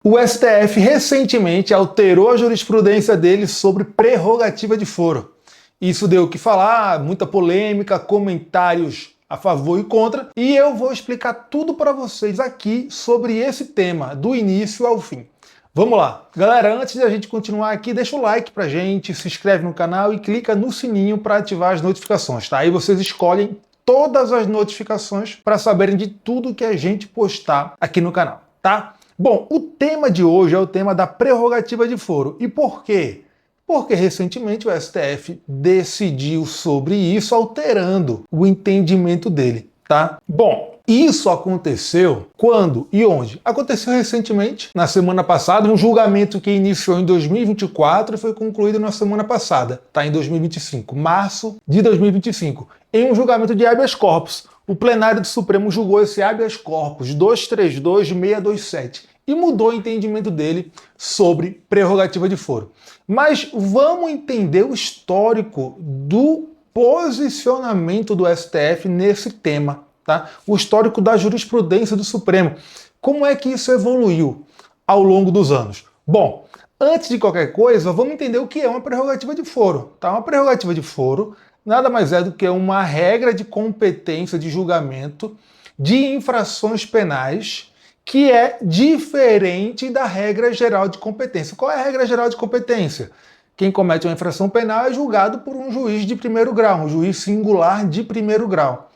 O STF recentemente alterou a jurisprudência dele sobre prerrogativa de foro. Isso deu o que falar, muita polêmica, comentários a favor e contra, e eu vou explicar tudo para vocês aqui sobre esse tema, do início ao fim. Vamos lá. Galera, antes de a gente continuar aqui, deixa o like pra gente, se inscreve no canal e clica no sininho para ativar as notificações, tá? Aí vocês escolhem todas as notificações para saberem de tudo que a gente postar aqui no canal, tá? Bom, o tema de hoje é o tema da prerrogativa de foro. E por quê? Porque recentemente o STF decidiu sobre isso, alterando o entendimento dele, tá? Bom, isso aconteceu quando e onde? Aconteceu recentemente, na semana passada, um julgamento que iniciou em 2024 e foi concluído na semana passada, tá? Em 2025, março de 2025, em um julgamento de habeas corpus. O plenário do Supremo julgou esse habeas corpus 232.627 e mudou o entendimento dele sobre prerrogativa de foro. Mas vamos entender o histórico do posicionamento do STF nesse tema, tá? O histórico da jurisprudência do Supremo. Como é que isso evoluiu ao longo dos anos? Bom, antes de qualquer coisa, vamos entender o que é uma prerrogativa de foro, tá? Uma prerrogativa de foro nada mais é do que uma regra de competência de julgamento de infrações penais que é diferente da regra geral de competência. Qual é a regra geral de competência? Quem comete uma infração penal é julgado por um juiz de primeiro grau, um juiz singular de primeiro grau,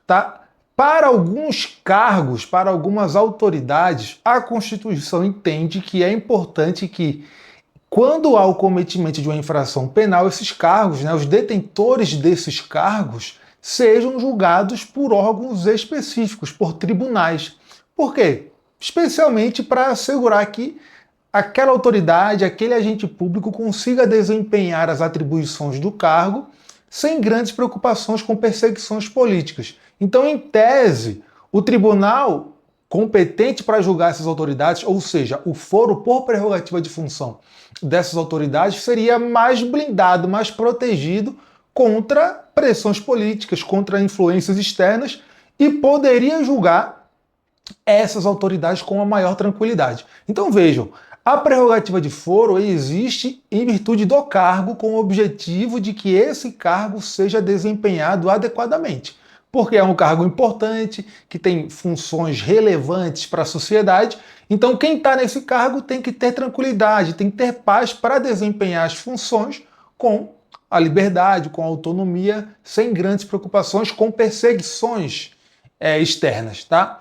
tá? Para alguns cargos, para algumas autoridades, a Constituição entende que é importante que, quando há o cometimento de uma infração penal, esses cargos, os detentores desses cargos, sejam julgados por órgãos específicos, por tribunais. Por quê? Especialmente para assegurar que aquela autoridade, aquele agente público consiga desempenhar as atribuições do cargo sem grandes preocupações com perseguições políticas. Então, em tese, o tribunal competente para julgar essas autoridades, ou seja, o foro por prerrogativa de função dessas autoridades, seria mais blindado, mais protegido contra pressões políticas, contra influências externas e poderia julgar essas autoridades com a maior tranquilidade. Então vejam, a prerrogativa de foro existe em virtude do cargo com o objetivo de que esse cargo seja desempenhado adequadamente. Porque é um cargo importante, que tem funções relevantes para a sociedade, então quem está nesse cargo tem que ter tranquilidade, tem que ter paz para desempenhar as funções com a liberdade, com a autonomia, sem grandes preocupações, com perseguições externas, tá?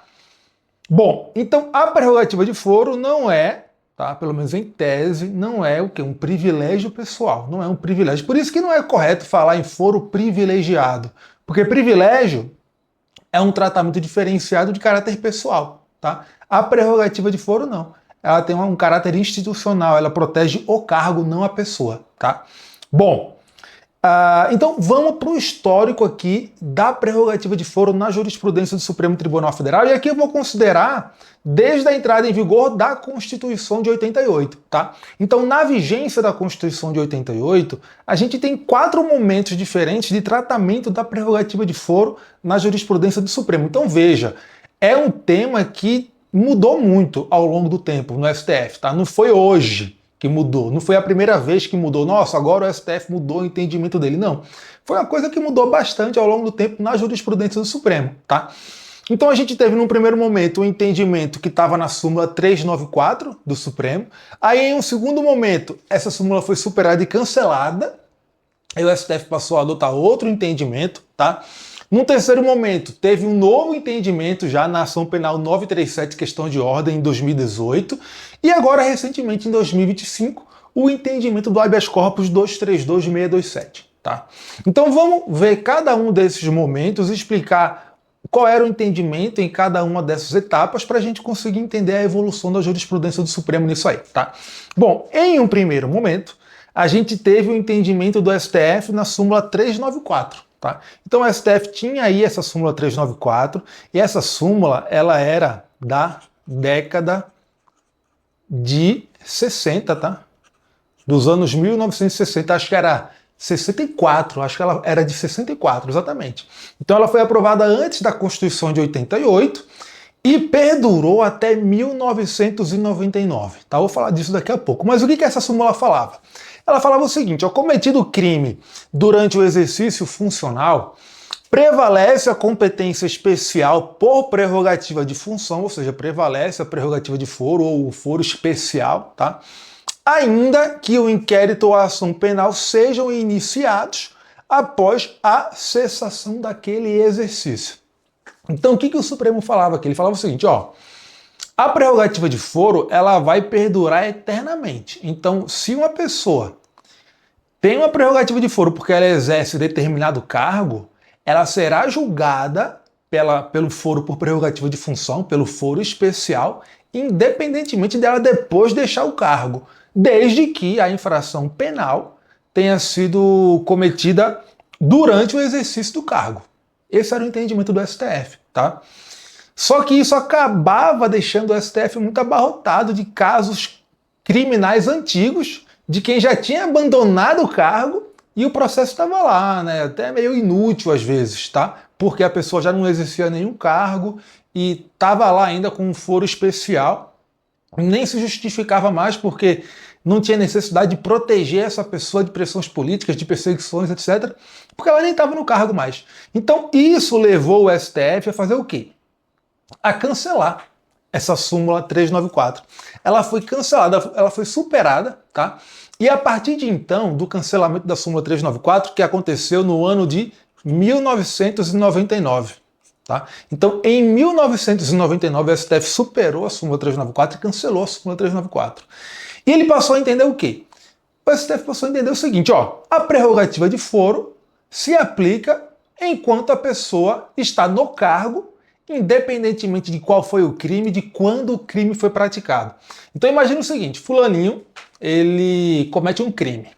Bom, então a prerrogativa de foro não é, tá, pelo menos em tese, não é o quê? Um privilégio pessoal, não é um privilégio. Por isso que não é correto falar em foro privilegiado, porque privilégio é um tratamento diferenciado de caráter pessoal, tá? A prerrogativa de foro não. Ela tem um caráter institucional, ela protege o cargo, não a pessoa, tá? Bom, então vamos para o histórico aqui da prerrogativa de foro na jurisprudência do Supremo Tribunal Federal, e aqui eu vou considerar desde a entrada em vigor da Constituição de 88, tá? Então, na vigência da Constituição de 88, a gente tem 4 momentos diferentes de tratamento da prerrogativa de foro na jurisprudência do Supremo. Então, veja, é um tema que mudou muito ao longo do tempo no STF, tá? Não foi hoje que mudou, não foi a primeira vez que mudou, nossa, agora o STF mudou o entendimento dele, não. Foi uma coisa que mudou bastante ao longo do tempo na jurisprudência do Supremo, tá? Então a gente teve num primeiro momento um entendimento que estava na súmula 394 do Supremo, aí em um segundo momento essa súmula foi superada e cancelada, aí o STF passou a adotar outro entendimento, tá? Num terceiro momento, teve um novo entendimento já na ação penal 937, questão de ordem, em 2018, e agora, recentemente, em 2025, o entendimento do habeas corpus 232.627, tá? Então vamos ver cada um desses momentos e explicar qual era o entendimento em cada uma dessas etapas para a gente conseguir entender a evolução da jurisprudência do Supremo nisso aí, tá? Bom, em um primeiro momento, a gente teve o entendimento do STF na súmula 394, tá? Então o STF tinha aí essa súmula 394 e essa súmula ela era da década de 60, tá? Dos anos 1960, acho que era 64, acho que ela era de 64, exatamente. Então ela foi aprovada antes da Constituição de 88 e perdurou até 1999. Tá? Vou falar disso daqui a pouco. Mas o que essa súmula falava? Ela falava o seguinte: ó, cometido crime durante o exercício funcional, prevalece a competência especial por prerrogativa de função, ou seja, prevalece a prerrogativa de foro ou o foro especial, tá? Ainda que o inquérito ou a ação penal sejam iniciados após a cessação daquele exercício. Então, o que o Supremo falava aqui? Ele falava o seguinte, ó, a prerrogativa de foro, ela vai perdurar eternamente. Então, se uma pessoa tem uma prerrogativa de foro porque ela exerce determinado cargo, ela será julgada pelo foro por prerrogativa de função, pelo foro especial, independentemente dela depois deixar o cargo, desde que a infração penal tenha sido cometida durante o exercício do cargo. Esse era o entendimento do STF, tá? Só que isso acabava deixando o STF muito abarrotado de casos criminais antigos, de quem já tinha abandonado o cargo e o processo estava lá, né? Até meio inútil às vezes, tá? Porque a pessoa já não exercia nenhum cargo e estava lá ainda com um foro especial, nem se justificava mais porque não tinha necessidade de proteger essa pessoa de pressões políticas, de perseguições, etc., porque ela nem estava no cargo mais. Então isso levou o STF a fazer o quê? A cancelar essa súmula 394. Ela foi cancelada, ela foi superada, tá? E a partir de então, do cancelamento da súmula 394, que aconteceu no ano de 1999, tá? Então, em 1999, o STF superou a súmula 394 e cancelou a súmula 394. E ele passou a entender o quê? O STF passou a entender o seguinte, ó, a prerrogativa de foro se aplica enquanto a pessoa está no cargo, independentemente de qual foi o crime, de quando o crime foi praticado. Então imagina o seguinte, fulaninho, ele comete um crime.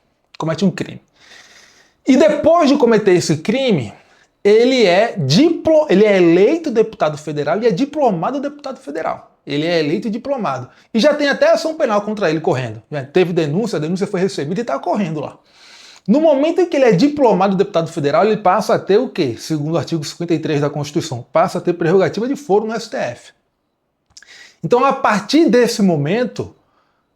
E depois de cometer esse crime, ele é eleito deputado federal e é diplomado deputado federal. Ele é eleito e diplomado. E já tem até ação penal contra ele correndo. Teve denúncia, a denúncia foi recebida e está correndo lá. No momento em que ele é diplomado deputado federal, ele passa a ter o quê? Segundo o artigo 53 da Constituição, passa a ter prerrogativa de foro no STF. Então, a partir desse momento,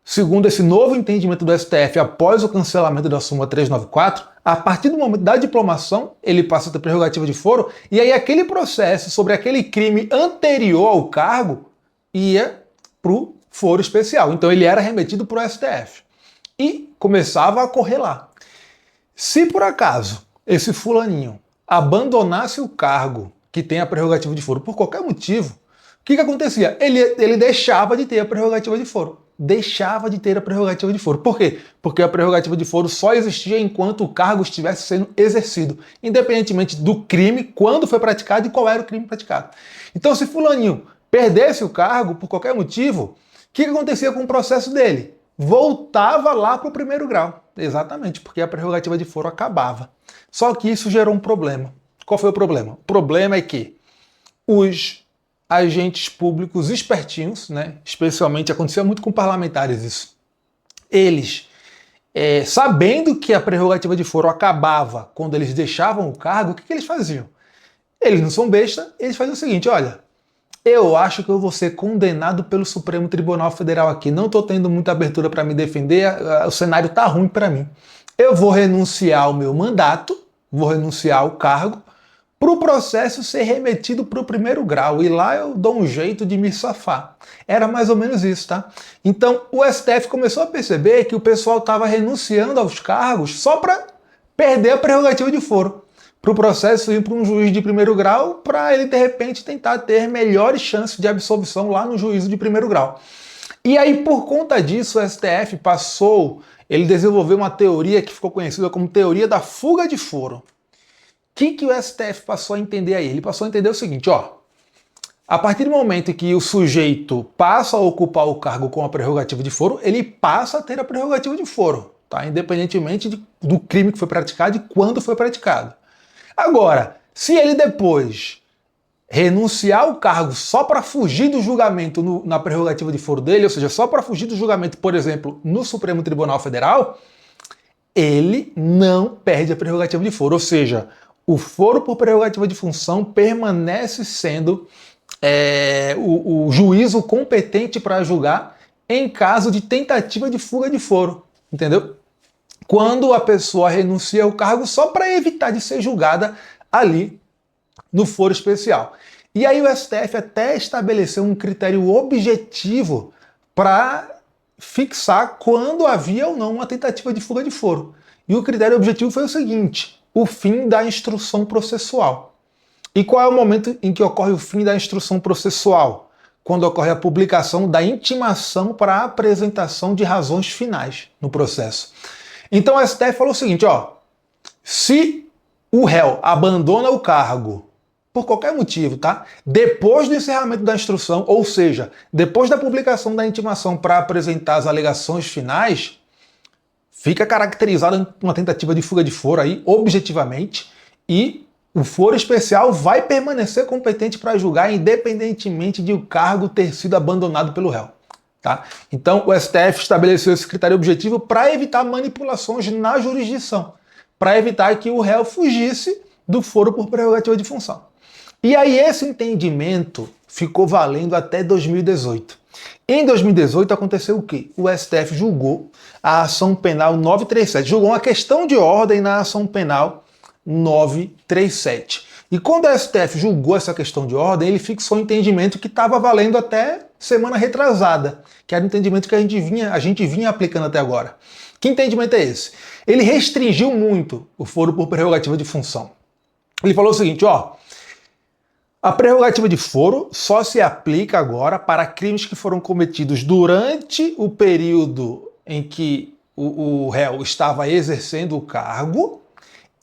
segundo esse novo entendimento do STF, após o cancelamento da súmula 394, a partir do momento da diplomação, ele passa a ter prerrogativa de foro, e aí aquele processo sobre aquele crime anterior ao cargo ia para o foro especial. Então, ele era remetido para o STF. E começava a correr lá. Se por acaso esse fulaninho abandonasse o cargo que tem a prerrogativa de foro por qualquer motivo, o que acontecia? Ele deixava de ter a prerrogativa de foro. Deixava de ter a prerrogativa de foro. Por quê? Porque a prerrogativa de foro só existia enquanto o cargo estivesse sendo exercido, independentemente do crime, quando foi praticado e qual era o crime praticado. Então, se fulaninho perdesse o cargo por qualquer motivo, o que acontecia com o processo dele? Voltava lá para o primeiro grau. Exatamente, porque a prerrogativa de foro acabava. Só que isso gerou um problema. Qual foi o problema? O problema é que os agentes públicos espertinhos, né, especialmente acontecia muito com parlamentares isso, eles, sabendo que a prerrogativa de foro acabava quando eles deixavam o cargo, o que eles faziam? Eles não são besta, eles faziam o seguinte, olha, eu acho que eu vou ser condenado pelo Supremo Tribunal Federal aqui. Não estou tendo muita abertura para me defender, o cenário está ruim para mim. Eu vou renunciar ao meu mandato, vou renunciar ao cargo, para o processo ser remetido para o primeiro grau. E lá eu dou um jeito de me safar. Era mais ou menos isso, tá? Então o STF começou a perceber que o pessoal estava renunciando aos cargos só para perder a prerrogativa de foro, para o processo ir para um juiz de primeiro grau, para ele, de repente, tentar ter melhores chances de absolvição lá no juízo de primeiro grau. E aí, por conta disso, o STF ele desenvolveu uma teoria que ficou conhecida como teoria da fuga de foro. O que o STF passou a entender aí? Ele passou a entender o seguinte, ó, a partir do momento em que o sujeito passa a ocupar o cargo com a prerrogativa de foro, ele passa a ter a prerrogativa de foro, tá? Independentemente do crime que foi praticado e quando foi praticado. Agora, se ele depois renunciar ao cargo só para fugir do julgamento na prerrogativa de foro dele, ou seja, só para fugir do julgamento, por exemplo, no Supremo Tribunal Federal, ele não perde a prerrogativa de foro, ou seja, o foro por prerrogativa de função permanece sendo o juízo competente para julgar em caso de tentativa de fuga de foro, entendeu? Quando a pessoa renuncia ao cargo só para evitar de ser julgada ali no foro especial. E aí o STF até estabeleceu um critério objetivo para fixar quando havia ou não uma tentativa de fuga de foro. E o critério objetivo foi o seguinte: o fim da instrução processual. E qual é o momento em que ocorre o fim da instrução processual? Quando ocorre a publicação da intimação para a apresentação de razões finais no processo. Então o STF falou o seguinte, ó, se o réu abandona o cargo por qualquer motivo, tá? Depois do encerramento da instrução, ou seja, depois da publicação da intimação para apresentar as alegações finais, fica caracterizada uma tentativa de fuga de foro aí, objetivamente, e o foro especial vai permanecer competente para julgar independentemente de o cargo ter sido abandonado pelo réu. Tá? Então o STF estabeleceu esse critério objetivo para evitar manipulações na jurisdição, para evitar que o réu fugisse do foro por prerrogativa de função. E aí esse entendimento ficou valendo até 2018. Em 2018 aconteceu o quê? O STF julgou a ação penal 937, julgou uma questão de ordem na ação penal 937. E quando o STF julgou essa questão de ordem, ele fixou um entendimento que estava valendo até semana retrasada, que era o entendimento que a gente vinha aplicando até agora. Que entendimento é esse? Ele restringiu muito o foro por prerrogativa de função. Ele falou o seguinte, ó, a prerrogativa de foro só se aplica agora para crimes que foram cometidos durante o período em que o réu estava exercendo o cargo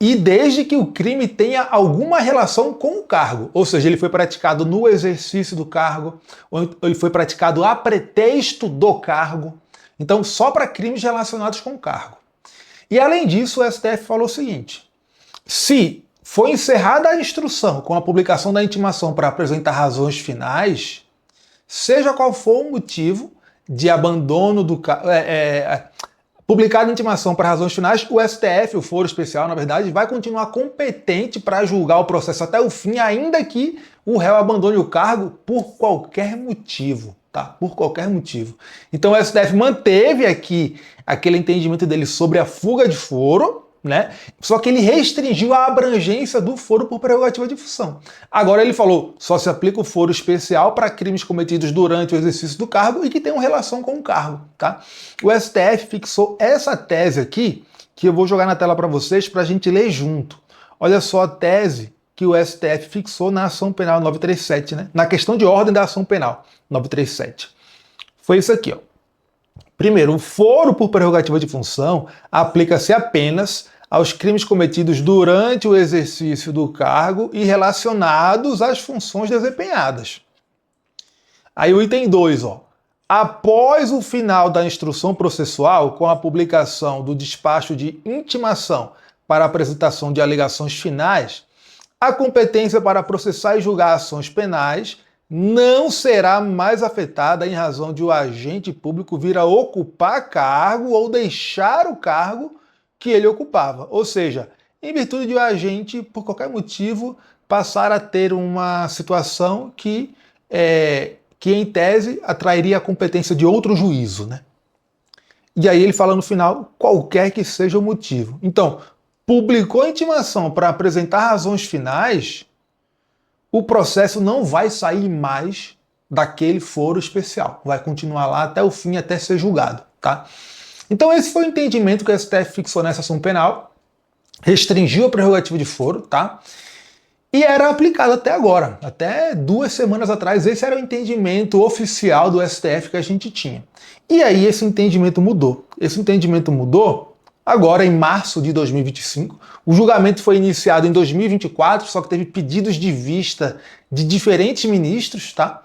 e desde que o crime tenha alguma relação com o cargo, ou seja, ele foi praticado no exercício do cargo, ou ele foi praticado a pretexto do cargo, então só para crimes relacionados com o cargo. E além disso, o STF falou o seguinte, se foi encerrada a instrução com a publicação da intimação para apresentar razões finais, seja qual for o motivo de abandono do cargo, publicada a intimação para razões finais, o STF, o foro especial, na verdade, vai continuar competente para julgar o processo até o fim, ainda que o réu abandone o cargo por qualquer motivo, tá? Por qualquer motivo. Então o STF manteve aqui aquele entendimento dele sobre a fuga de foro, né? Só que ele restringiu a abrangência do foro por prerrogativa de função. Agora ele falou, só se aplica o foro especial para crimes cometidos durante o exercício do cargo e que tenham relação com o cargo, tá? O STF fixou essa tese aqui, que eu vou jogar na tela para vocês para a gente ler junto. Olha só a tese que o STF fixou na ação penal 937, né? Na questão de ordem da ação penal 937. Foi isso aqui, ó. Primeiro, o foro por prerrogativa de função aplica-se apenas aos crimes cometidos durante o exercício do cargo e relacionados às funções desempenhadas. Aí o item 2, ó. Após o final da instrução processual, com a publicação do despacho de intimação para apresentação de alegações finais, a competência para processar e julgar ações penais não será mais afetada em razão de o agente público vir a ocupar cargo ou deixar o cargo que ele ocupava. Ou seja, em virtude de o agente, por qualquer motivo, passar a ter uma situação que em tese atrairia a competência de outro juízo, né? E aí ele fala no final, qualquer que seja o motivo. Então, publicou a intimação para apresentar razões finais, o processo não vai sair mais daquele foro especial. Vai continuar lá até o fim, até ser julgado, tá? Então esse foi o entendimento que o STF fixou nessa ação penal, restringiu a prerrogativa de foro, tá? E era aplicado até agora, até 2 semanas atrás, esse era o entendimento oficial do STF que a gente tinha. E aí esse entendimento mudou. Esse entendimento mudou agora em março de 2025. O julgamento foi iniciado em 2024, só que teve pedidos de vista de diferentes ministros, tá?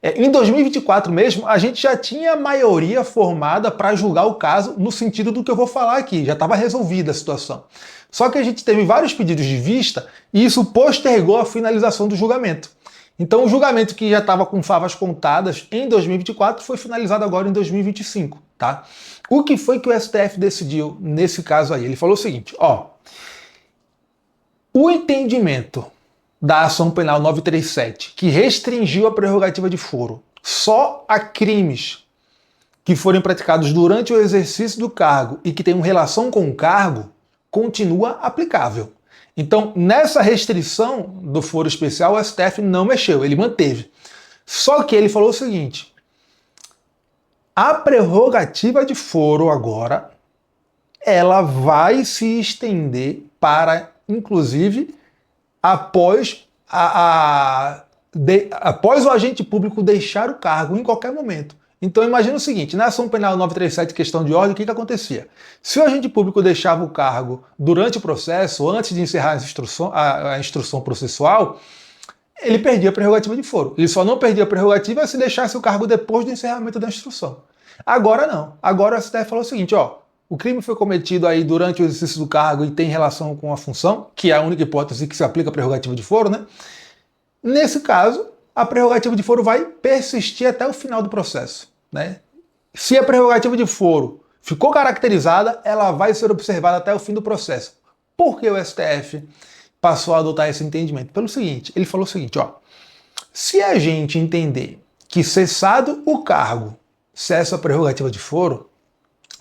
Em 2024 mesmo, a gente já tinha a maioria formada para julgar o caso no sentido do que eu vou falar aqui, já estava resolvida a situação. Só que a gente teve vários pedidos de vista e isso postergou a finalização do julgamento. Então o julgamento que já estava com favas contadas em 2024 foi finalizado agora em 2025, tá? O que foi que o STF decidiu nesse caso aí? Ele falou o seguinte, ó, o entendimento da ação penal 937, que restringiu a prerrogativa de foro só a crimes que forem praticados durante o exercício do cargo e que tenham relação com o cargo, continua aplicável. Então, nessa restrição do foro especial, o STF não mexeu, ele manteve. Só que ele falou o seguinte: a prerrogativa de foro agora, ela vai se estender para, inclusive, após o agente público deixar o cargo em qualquer momento. Então imagina o seguinte, na ação penal 937, questão de ordem, o que acontecia? Se o agente público deixava o cargo durante o processo, antes de encerrar a instrução processual, ele perdia a prerrogativa de foro. Ele só não perdia a prerrogativa se deixasse o cargo depois do encerramento da instrução. Agora não. Agora o STF falou o seguinte, ó, o crime foi cometido aí durante o exercício do cargo e tem relação com a função, que é a única hipótese que se aplica a prerrogativa de foro, né? Nesse caso, a prerrogativa de foro vai persistir até o final do processo, né? Se a prerrogativa de foro ficou caracterizada, ela vai ser observada até o fim do processo. Por que o STF passou a adotar esse entendimento? Pelo seguinte, ele falou o seguinte, ó, se a gente entender que cessado o cargo cessa a prerrogativa de foro,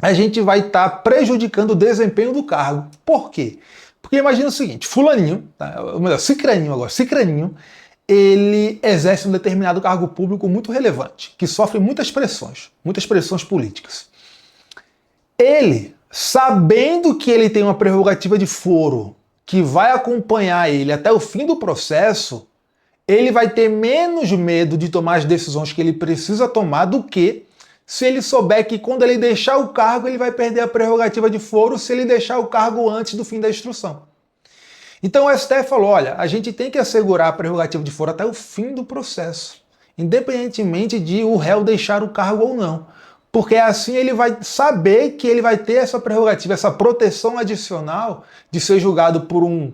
a gente vai estar prejudicando o desempenho do cargo. Por quê? Porque imagina o seguinte, fulaninho, ou melhor, cicraninho, ele exerce um determinado cargo público muito relevante, que sofre muitas pressões políticas. Ele, sabendo que ele tem uma prerrogativa de foro que vai acompanhar ele até o fim do processo, ele vai ter menos medo de tomar as decisões que ele precisa tomar do que se ele souber que quando ele deixar o cargo, ele vai perder a prerrogativa de foro se ele deixar o cargo antes do fim da instrução. Então o STF falou, olha, a gente tem que assegurar a prerrogativa de foro até o fim do processo, independentemente de o réu deixar o cargo ou não. Porque assim ele vai saber que ele vai ter essa prerrogativa, essa proteção adicional de ser julgado por um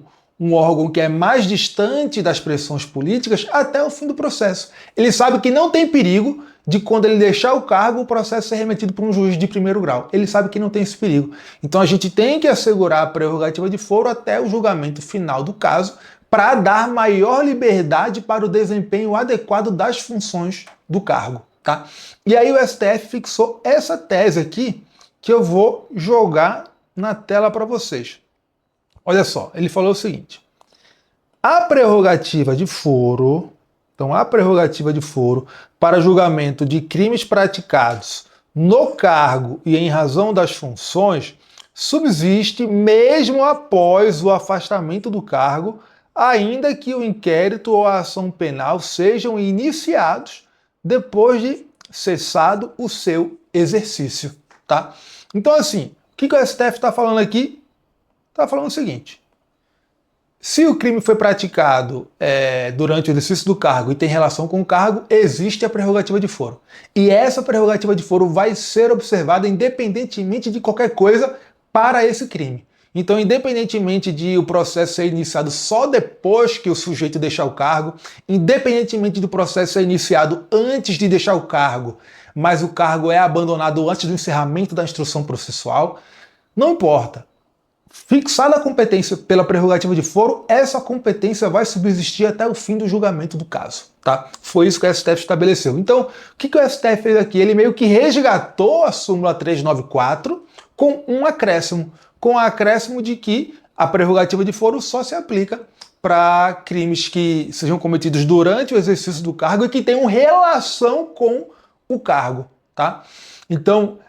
órgão que é mais distante das pressões políticas até o fim do processo. Ele sabe que não tem perigo de quando ele deixar o cargo, o processo ser remetido por um juiz de primeiro grau. Ele sabe que não tem esse perigo. Então a gente tem que assegurar a prerrogativa de foro até o julgamento final do caso para dar maior liberdade para o desempenho adequado das funções do cargo, tá? E aí o STF fixou essa tese aqui que eu vou jogar na tela para vocês. Olha só, ele falou o seguinte: a prerrogativa de foro, então a prerrogativa de foro para julgamento de crimes praticados no cargo e em razão das funções subsiste mesmo após o afastamento do cargo, ainda que o inquérito ou a ação penal sejam iniciados depois de cessado o seu exercício, tá? Então assim, o que o STF está falando aqui? Está falando o seguinte: se o crime foi praticado durante o exercício do cargo e tem relação com o cargo, existe a prerrogativa de foro. E essa prerrogativa de foro vai ser observada independentemente de qualquer coisa para esse crime. Então, independentemente de o processo ser iniciado só depois que o sujeito deixar o cargo, independentemente do processo ser iniciado antes de deixar o cargo, mas o cargo é abandonado antes do encerramento da instrução processual, não importa. Fixada a competência pela prerrogativa de foro, essa competência vai subsistir até o fim do julgamento do caso, tá? Foi isso que o STF estabeleceu. Então, o que o STF fez aqui? Ele meio que resgatou a súmula 394 com um acréscimo, com o acréscimo de que a prerrogativa de foro só se aplica para crimes que sejam cometidos durante o exercício do cargo e que tenham relação com o cargo, tá? Então,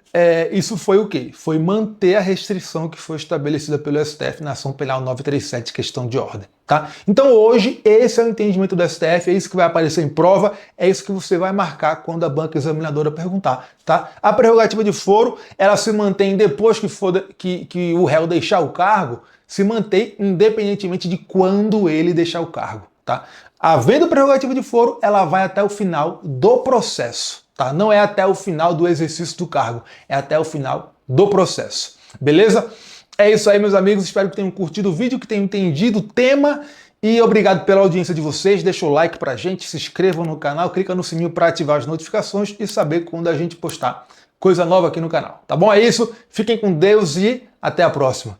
isso foi o quê? Foi manter a restrição que foi estabelecida pelo STF na ação penal 937, questão de ordem, tá? Então hoje esse é o entendimento do STF, é isso que vai aparecer em prova, é isso que você vai marcar quando a banca examinadora perguntar, tá? A prerrogativa de foro, ela se mantém depois que o réu deixar o cargo, se mantém independentemente de quando ele deixar o cargo, tá? Havendo prerrogativa de foro, ela vai até o final do processo. Tá? Não é até o final do exercício do cargo, é até o final do processo. Beleza? É isso aí, meus amigos. Espero que tenham curtido o vídeo, que tenham entendido o tema. E obrigado pela audiência de vocês. Deixa o like pra gente, se inscrevam no canal, clica no sininho para ativar as notificações e saber quando a gente postar coisa nova aqui no canal. Tá bom? É isso. Fiquem com Deus e até a próxima.